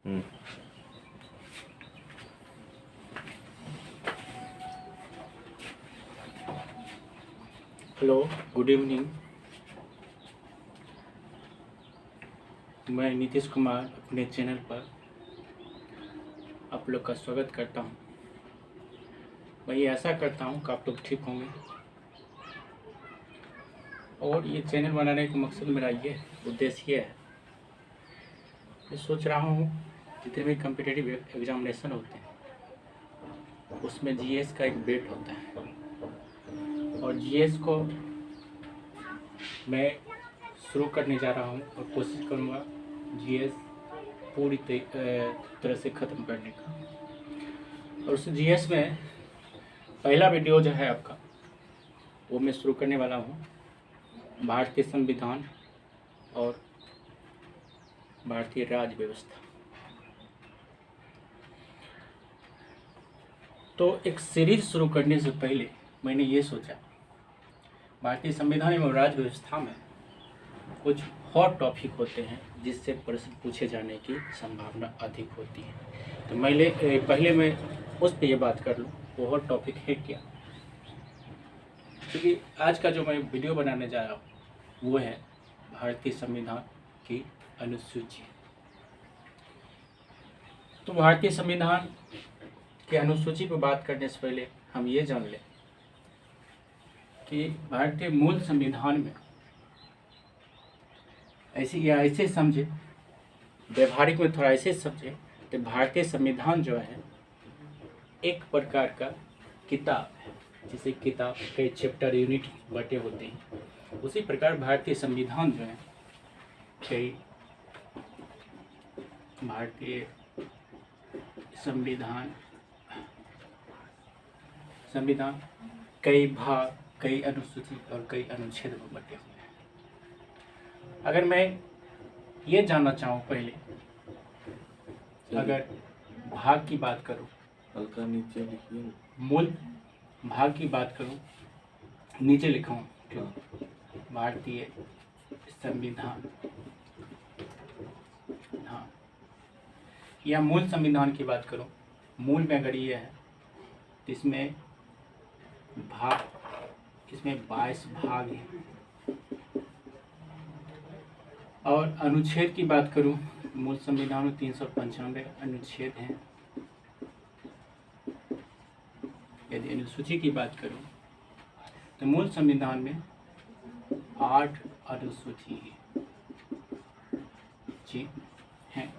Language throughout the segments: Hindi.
हम्म। Hello, good evening. मैं नीतीश कुमार अपने चैनल पर आप लोग का स्वागत करता हूं। मैं ये आशा करता हूं कि आप लोग ठीक होंगे। और ये चैनल बनाने का मकसद मेरा ये उद्देश्य ये है, मैं सोच रहा हूं जितने भी कम्पिटिटिव एग्जामिनेशन होते हैं उसमें जीएस का एक बेट होता है, और जीएस को मैं शुरू करने जा रहा हूं और कोशिश करूंगा जीएस पूरी तरह से ख़त्म करने का। और उस जीएस में पहला वीडियो जो है आपका, वो मैं शुरू करने वाला हूँ भारतीय संविधान और भारतीय राज्य व्यवस्था। तो एक सीरीज शुरू करने से पहले मैंने ये सोचा, भारतीय संविधान एवं राज्य व्यवस्था में कुछ हॉट टॉपिक होते हैं जिससे प्रश्न पूछे जाने की संभावना अधिक होती है। तो पहले मैं उस पर यह बात कर लूँ वो हॉट टॉपिक है क्या। क्योंकि आज का जो मैं वीडियो बनाने जा रहा हूँ वो है भारतीय संविधान की अनुसूची। तो भारतीय संविधान की अनुसूची पर बात करने से पहले हम ये जान लें कि भारतीय मूल संविधान में ऐसे समझे, व्यवहारिक में थोड़ा ऐसे समझे तो भारतीय संविधान जो है एक प्रकार का किताब है। जैसे किताब कई चैप्टर यूनिट बटे होते हैं, उसी प्रकार भारतीय संविधान जो है कई भारतीय संविधान कई भाग, कई अनुसूची और कई अनुच्छेद में बटे हुए हैं। अगर मैं ये जानना चाहूँ पहले, अगर भाग की बात करूँ, हल्का नीचे लिखिए। मूल भाग की बात करूँ, नीचे लिखा हूँ भारतीय संविधान, हाँ, या मूल संविधान की बात करूँ, मूल में अगर ये है तो इसमें 22 भाग हैं। और अनुच्छेद की बात करूं, मूल संविधान में 395 अनुच्छेद हैं। यदि अनुसूची की बात करूं तो मूल संविधान में 8 अनुसूची जी हैं।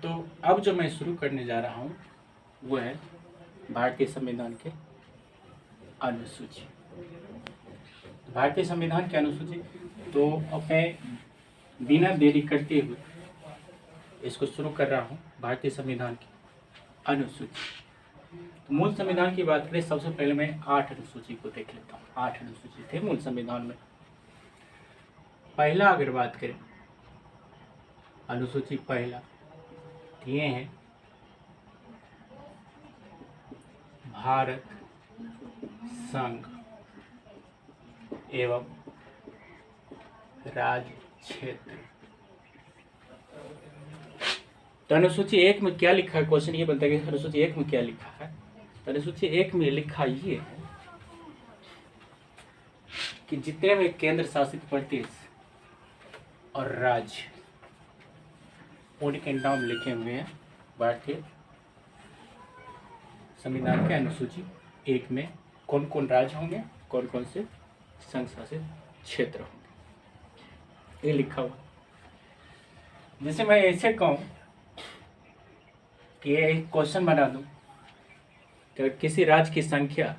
तो अब जो मैं शुरू करने जा रहा हूं वो है भारतीय संविधान के अनुसूची। भारतीय संविधान की अनुसूची, तो अब मैं बिना देरी करते हुए इसको शुरू कर रहा हूँ। भारतीय संविधान की अनुसूची, तो मूल संविधान की बात करें, सबसे पहले मैं 8 अनुसूची को देख लेता हूँ। 8 अनुसूची थे मूल संविधान में। पहला अगर बात करें, अनुसूची पहला ये है भारत संघ एवं राज्य क्षेत्र। तो अनुसूची 1 में क्या लिखा है, क्वेश्चन ये बनता है कि अनुसूची 1 में क्या लिखा है। तो अनुसूची 1 में लिखा ये है कि जितने भी केंद्र शासित प्रदेश और राज्य, उनके नाम लिखे हुए हैं भारतीय संविधान के अनुसूची 1 में। कौन कौन राज्य होंगे, कौन कौन से संघ शासित क्षेत्र होंगे, ये लिखा हुआ। जैसे मैं ऐसे कहूँ कि ये क्वेश्चन बना दूँ कि किसी राज्य की संख्या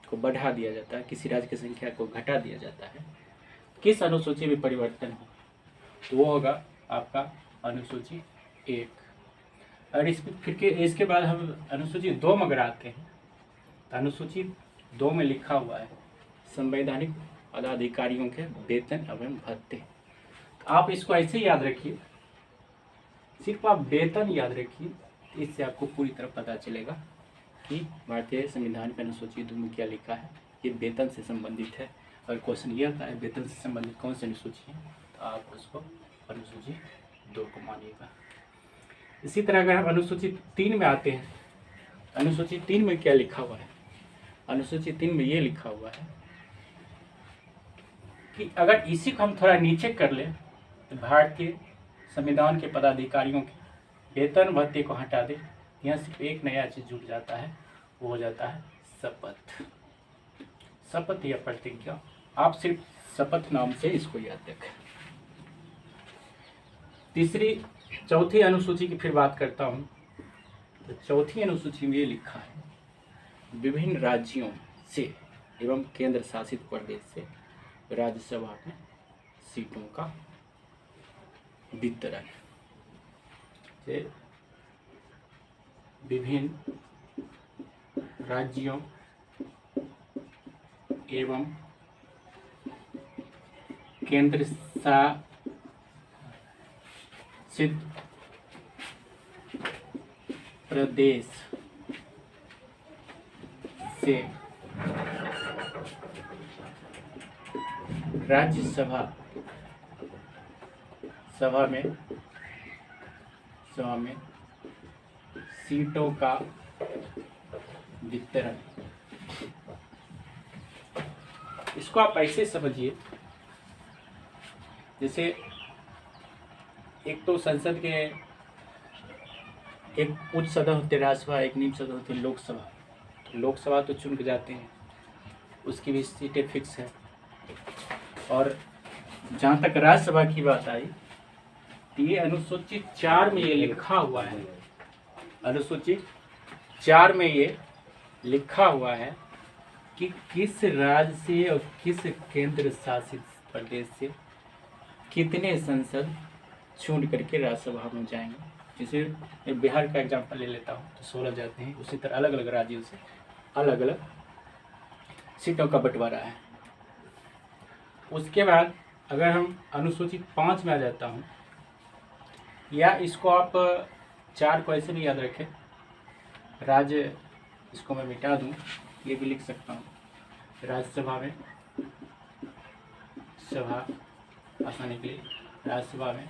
को बढ़ा दिया जाता है, किसी राज्य की संख्या को घटा दिया जाता है, किस अनुसूची में परिवर्तन हो, तो वो होगा आपका अनुसूची 1। और इसके बाद हम अनुसूची 2 में अगर आते हैं तो अनुसूची 2 में लिखा हुआ है संवैधानिक पदाधिकारियों के वेतन एवं भत्ते। तो आप इसको ऐसे याद रखिए, सिर्फ आप वेतन याद रखिए, इससे आपको पूरी तरह पता चलेगा कि भारतीय संविधान की अनुसूची 2 में क्या लिखा है। ये वेतन से संबंधित है। और क्वेश्चन ये आता है वेतन से संबंधित कौन सी अनुसूची है, तो आप उसको अनुसूची 2 को मानिएगा। इसी तरह अगर हम अनुसूची 3 में आते हैं, अनुसूची 3 में क्या लिखा हुआ है? अनुसूची 3 में ये लिखा हुआ है कि अगर इसी को हम थोड़ा नीचे कर लें तो भारतीय संविधान के पदाधिकारियों के वेतन भत्ते को हटा दे, यहाँ सिर्फ एक नया चीज जुड़ जाता है, वो हो जाता है शपथ। शपथ या प्रतिज्ञा, आप सिर्फ शपथ नाम से इसको याद रखें। चौथी अनुसूची की फिर बात करता हूँ। तो चौथी अनुसूची में ये लिखा है, विभिन्न राज्यों से एवं केंद्र शासित प्रदेश से राज्यसभा में सीटों का वितरण। विभिन्न राज्यों एवं केंद्र शासित प्रदेश से राज्यसभा में सीटों का वितरण। इसको आप ऐसे समझिए, जैसे एक तो संसद के एक उच्च सदन होते राज्यसभा, एक निम्न सदन होती लोकसभा। तो लोकसभा तो चुन के जाते हैं, उसकी भी सीटें फिक्स है। और जहाँ तक राज्यसभा की बात आई, तो ये अनुसूची 4 में ये लिखा हुआ है, अनुसूची 4 में ये लिखा हुआ है कि किस राज्य से और किस केंद्र शासित प्रदेश से कितने सांसद चुन करके राज्यसभा में जाएंगे। जैसे मैं बिहार का एग्जांपल ले लेता हूँ तो 16 जाते हैं, उसी तरह अलग अलग राज्यों से अलग अलग सीटों का बंटवारा है। उसके बाद अगर हम अनुसूची 5 में आ जाता हूँ, या इसको आप 4 को ऐसे भी याद रखें, राज्य, इसको मैं मिटा दूँ, ये भी लिख सकता हूँ, राज्यसभा में सभा आसानी के लिए, राज्यसभा में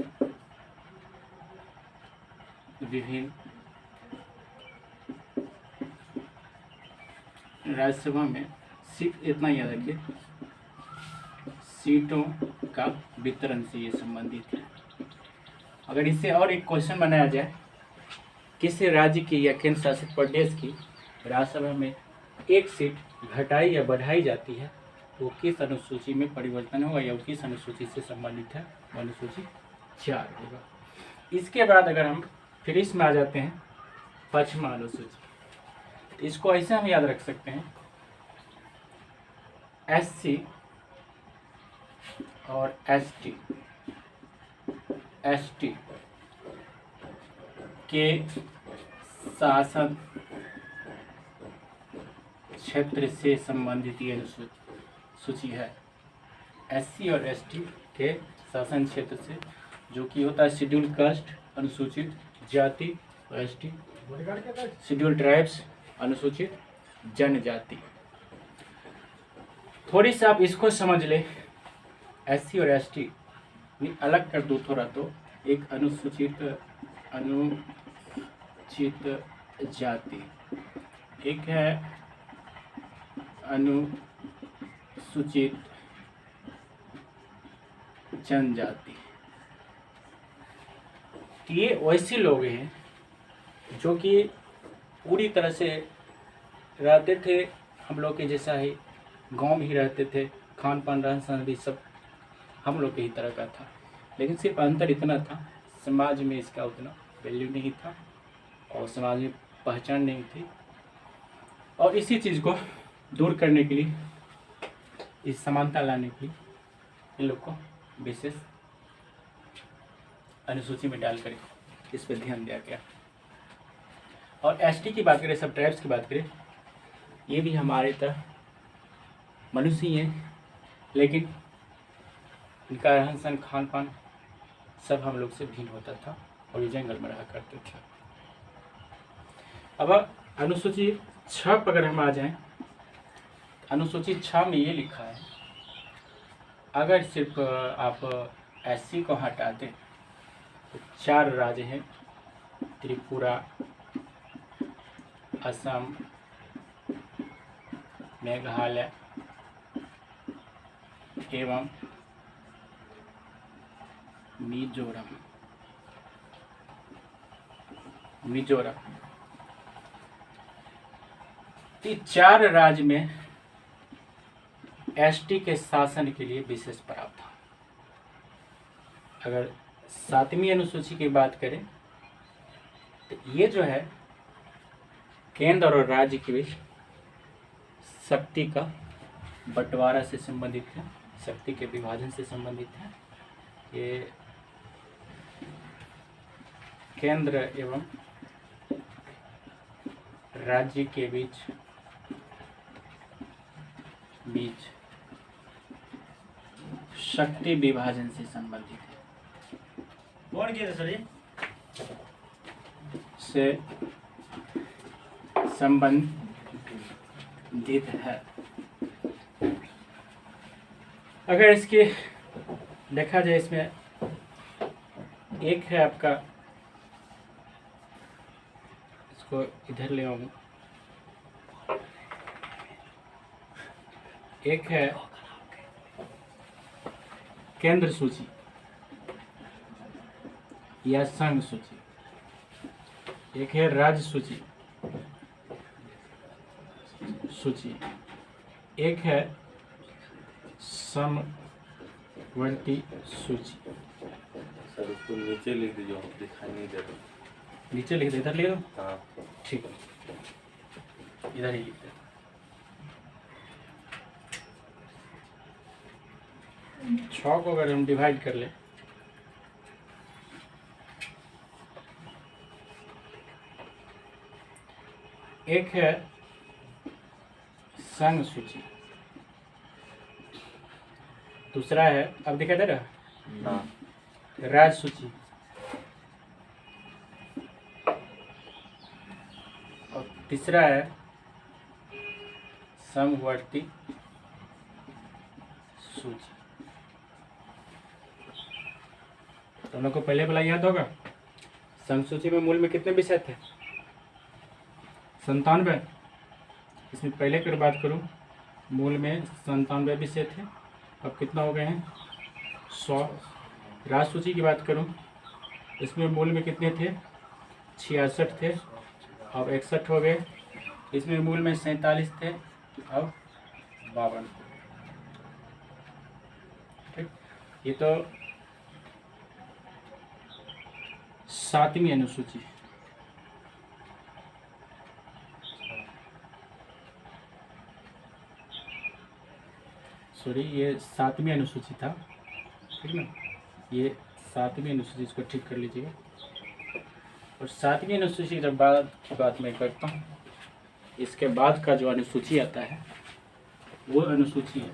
विभिन्न राज्यसभा में सीट, इतना याद रखिए, सीटों का वितरण से ये संबंधित है। अगर इससे और एक क्वेश्चन बनाया जाए, किसी राज्य की या केंद्र शासित प्रदेश की राज्यसभा में एक सीट घटाई या बढ़ाई जाती है तो वो किस अनुसूची में परिवर्तन होगा या वो किस अनुसूची से संबंधित है? अनुसूची 4 होगा। इसके बाद अगर हम फिर इसमें आ जाते हैं 5वां अनुसूची, इसको ऐसे हम याद रख सकते हैं, SC और ST के शासन क्षेत्र से संबंधित ये अनुसूची है। SC और ST के शासन क्षेत्र से, जो कि होता है शेड्यूल कास्ट अनुसूचित जाति, और ST शेड्यूल ट्राइब्स अनुसूचित जनजाति। थोड़ी सी आप इसको समझ ले, SC और ST में अलग कर दो थोड़ा, तो एक अनुसूचित जाति, एक है अनुसूचित जनजाति। ये वैसे लोग हैं जो कि पूरी तरह से रहते थे हम लोग के जैसा ही, गांव में ही रहते थे, खान पान रहन सहन भी सब हम लोग के ही तरह का था, लेकिन सिर्फ अंतर इतना था, समाज में इसका उतना वैल्यू नहीं था और समाज में पहचान नहीं थी। और इसी चीज़ को दूर करने के लिए, इस समानता लाने के लिए इन लोग को विशेष अनुसूची में डाल कर इस पर ध्यान दिया गया। और ST की बात करें, सब ट्राइब्स की बात करें, ये भी हमारे तरह मनुष्य ही हैं, लेकिन इनका रहन सहन खान पान सब हम लोग से भिन्न होता था और ये जंगल में रहा करते थे। अब अनुसूची 6 पर अगर हम आ जाएं, अनुसूची 6 में ये लिखा है, अगर सिर्फ आप SC को हटा दें 4 राज्य हैं, त्रिपुरा, असम, मेघालय एवं मिजोरम। ये 4 राज्य में एसटी के शासन के लिए विशेष प्रावधान। अगर 7वीं अनुसूची की बात करें तो ये जो है केंद्र और राज्य के बीच शक्ति का बंटवारा से संबंधित है, शक्ति के विभाजन से संबंधित है। ये केंद्र एवं राज्य के बीच शक्ति विभाजन से संबंधित है। कौन किया था सर ये? से संबंधित है। अगर इसकी देखा जाए, इसमें एक है आपका, इसको इधर ले आऊँ, एक है केंद्र सूची या संघ सूची, एक है राज्य सूची, एक है समवर्ती सूची। सर उसको नीचे लिख दीजिए, हम दिखाई नहीं दे रहा। नीचे लिख दे, इधर लिख दो। हाँ ठीक है, इधर ही लिख दे। छः को अगर हम डिवाइड कर ले, एक है संघ सूची, दूसरा है, अब दिखाई दे रहा, हाँ राज्य सूची, और तीसरा है समवर्ती सूची। तो हम लोग को पहले वाला याद होगा, संघ सूची में मूल में कितने विषय थे? 97। इसमें पहले की बात करूं, मूल में 97 विषय थे, अब कितना हो गए हैं? 100। राज्य सूची की बात करूं, इसमें मूल में कितने थे? 66 थे, अब 61 हो गए। इसमें मूल में 47 थे, अब 52। ठीक, ये तो 7वीं अनुसूची। सॉरी, ये 7वीं अनुसूची था, ठीक ना? ये 7वीं अनुसूची, इसको ठीक कर लीजिएगा। और 7वीं अनुसूची की जब बात मैं करता हूँ, इसके बाद का जो अनुसूची आता है वो अनुसूची है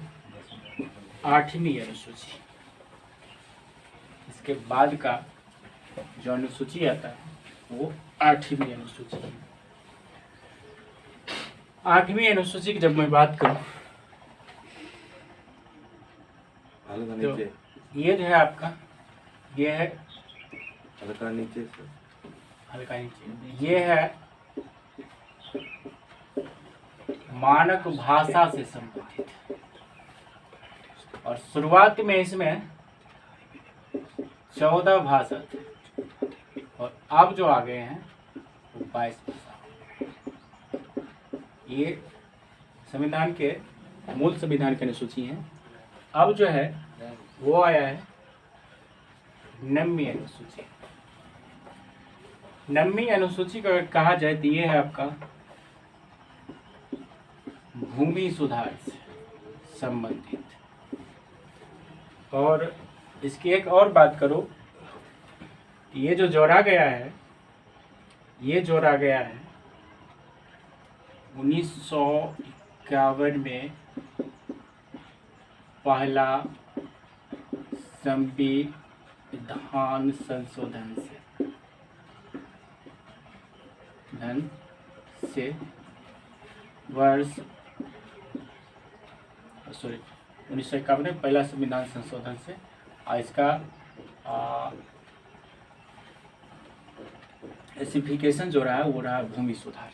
8वीं अनुसूची। इसके बाद का जो अनुसूची आता है वो 8वीं अनुसूची है। 8वीं अनुसूची की जब मैं बात करूँ हल्का तो नीचे, ये जो है आपका, ये है हल्का नीचे से। हल्का नीचे, ये है मानक भाषा से संबंधित। और शुरुआत में इसमें 14 भाषा थे, और अब जो आ गए हैं वो 22 भाषा। ये संविधान के, मूल संविधान की अनुसूची है। अब जो है वो आया है 9वीं अनुसूची। 9वीं अनुसूची को अगर कहा जाए तो ये है आपका भूमि सुधार से संबंधित। और इसकी एक और बात करो, ये जो जोड़ा गया है, ये जोड़ा गया है 1951 में पहला संविधान संशोधन से वर्ष 1951 में पहला संविधान संशोधन से, और इसका स्पेसिफिकेशन जो रहा वो रहा भूमि सुधार।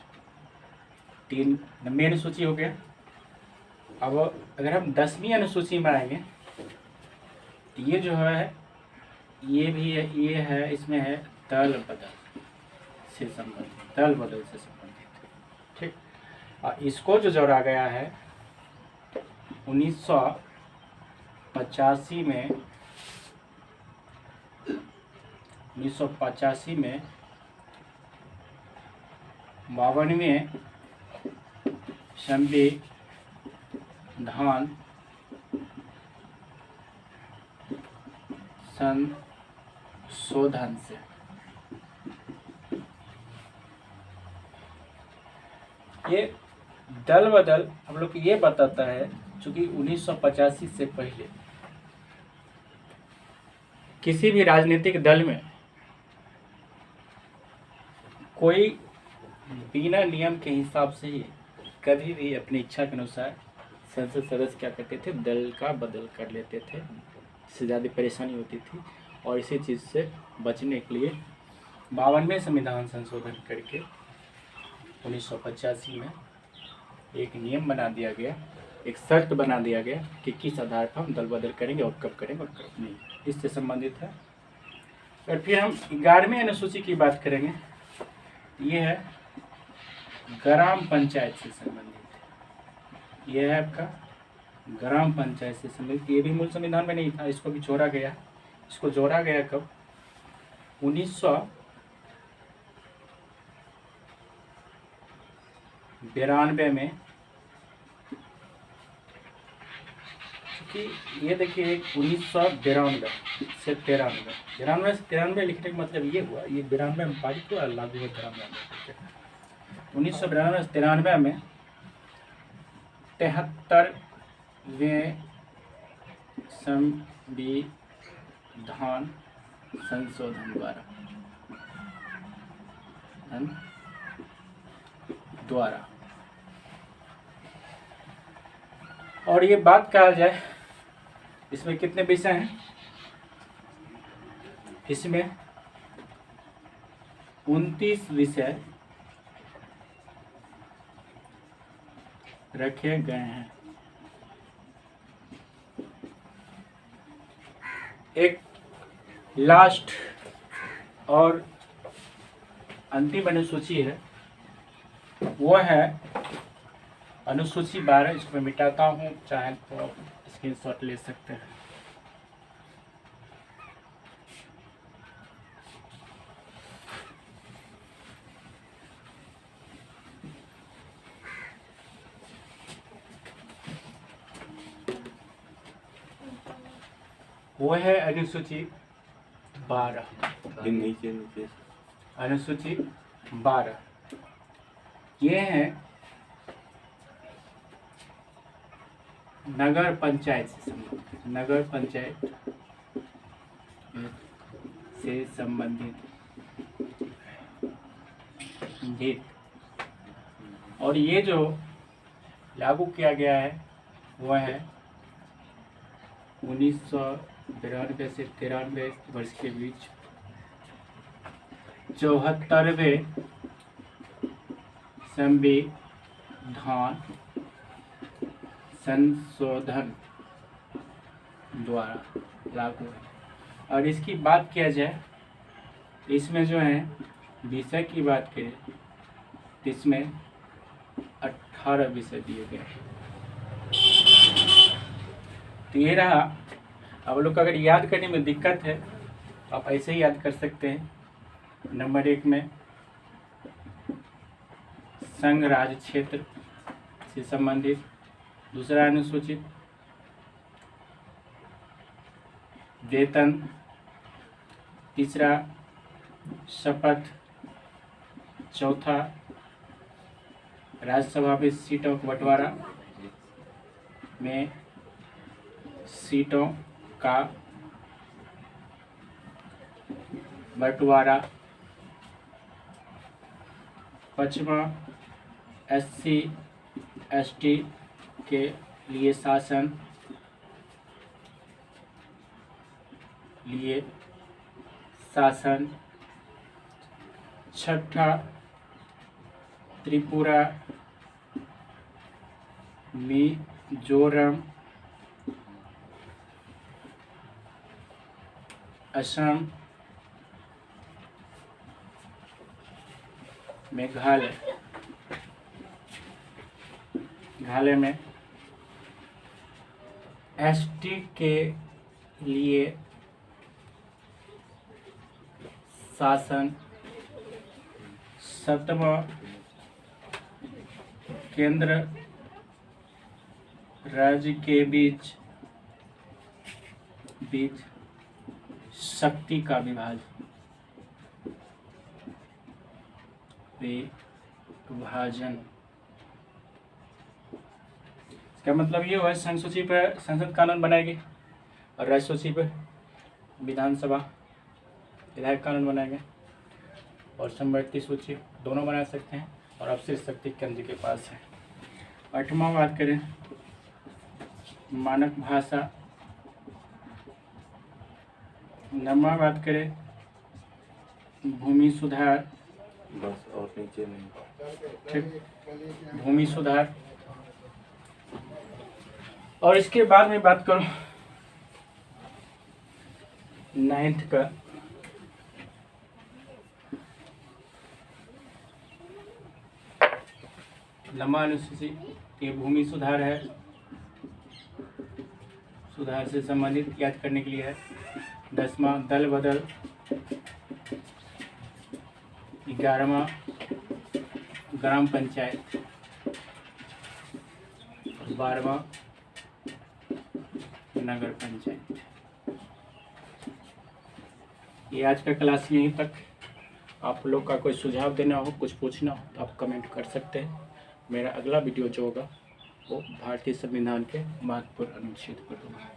3 नंबर अनुसूची हो गया। अब अगर हम 10वीं अनुसूची में आएंगे तो ये जो है ये भी है, ये है, इसमें है दल बदल से संबंधित, दल बदल से संबंधित, ठीक। और इसको जो जोड़ा गया है 1985 में 52वें संविधान संशोधन से ये दल बदल हम लोग को ये बताता है, चूंकि 1985 से पहले किसी भी राजनीतिक दल में कोई बिना नियम के हिसाब से ही कभी भी अपनी इच्छा के अनुसार संसद सदस्य क्या करते थे, दल का बदल कर लेते थे, इससे ज़्यादा परेशानी होती थी। और इसी चीज़ से बचने के लिए 52वें संविधान संशोधन करके 1985 में एक नियम बना दिया गया, एक शर्त बना दिया गया कि किस आधार पर हम दल बदल करेंगे और कब करेंगे और कब नहीं, इससे संबंधित है। और फिर हम 11वीं अनुसूची की बात करेंगे। ये है ग्राम पंचायत से संबंधित, ये है आपका ग्राम पंचायत से संबंधित। ये भी मूल संविधान में नहीं था, इसको भी जोड़ा गया। इसको जोड़ा गया कब? 1992 में। क्योंकि ये देखिए 1992 से 93 लिखने का मतलब ये हुआ, ये 92 में पारित हुआ, लागू हुआ 1992 से 93 में 73वें संविधान संशोधन द्वारा। और ये बात कहा जाए, इसमें कितने विषय हैं? इसमें 29 विषय रखे गए हैं। एक लास्ट और अंतिम अनुसूची है, वो है अनुसूची 12। इसको मैं मिटाता हूँ, चाहे तो स्क्रीनशॉट ले सकते हैं। वो है अनुसूची 12। नीचे नीचे अनुसूची 12 ये है नगर पंचायत से संबंधित, नगर पंचायत से संबंधित। और ये जो लागू किया गया है वह है 1992 से 93 वर्ष के बीच 74वें संविधान संशोधन द्वारा लागू है। और इसकी बात किया जाए, इसमें जो है विषय की बात करें तो इसमें 18 विषय दिए गए हैं। तो ये रहा। अब लोग अगर याद करने में दिक्कत है तो आप ऐसे ही याद कर सकते हैं। नंबर 1 में संघ राज्य क्षेत्र से संबंधित, दूसरा अनुसूचित वेतन, तीसरा शपथ, चौथा राज्यसभा में सीटों का बंटवारा में सीटों का बंटवारा, पांचवा SC ST के लिए शासन छठा त्रिपुरा, मिजोरम, असम, मेघालय। मेघालय में एसटी के लिए शासन 7वां केंद्र राज्य के बीच शक्ति का विभाजन। इसका मतलब ये हुआ संघ सूची पर संसद कानून बनाएगी और राज्य सूची पर विधानसभा विधायक कानून बनाएंगे, और समवर्ती सूची दोनों बना सकते हैं, और अवशिष्ट शक्ति केंद्र के पास है। 8वां बात करें मानक भाषा। 9वां बात करें भूमि सुधार। बस और नीचे नहीं। ठीक, भूमि सुधार। और इसके बाद में बात करूं 9th का, लंबा अनुसूची, ये भूमि सुधार है, सुधार से संबंधित याद करने के लिए है। 10वां दल बदल। 11वां ग्राम पंचायत। 12वां नगर पंचायत। ये आज का क्लास यहीं तक। आप लोग का कोई सुझाव देना हो, कुछ पूछना हो तो आप कमेंट कर सकते हैं। मेरा अगला वीडियो जो होगा वो भारतीय संविधान के महत्वपूर्ण अनुच्छेद पर होगा।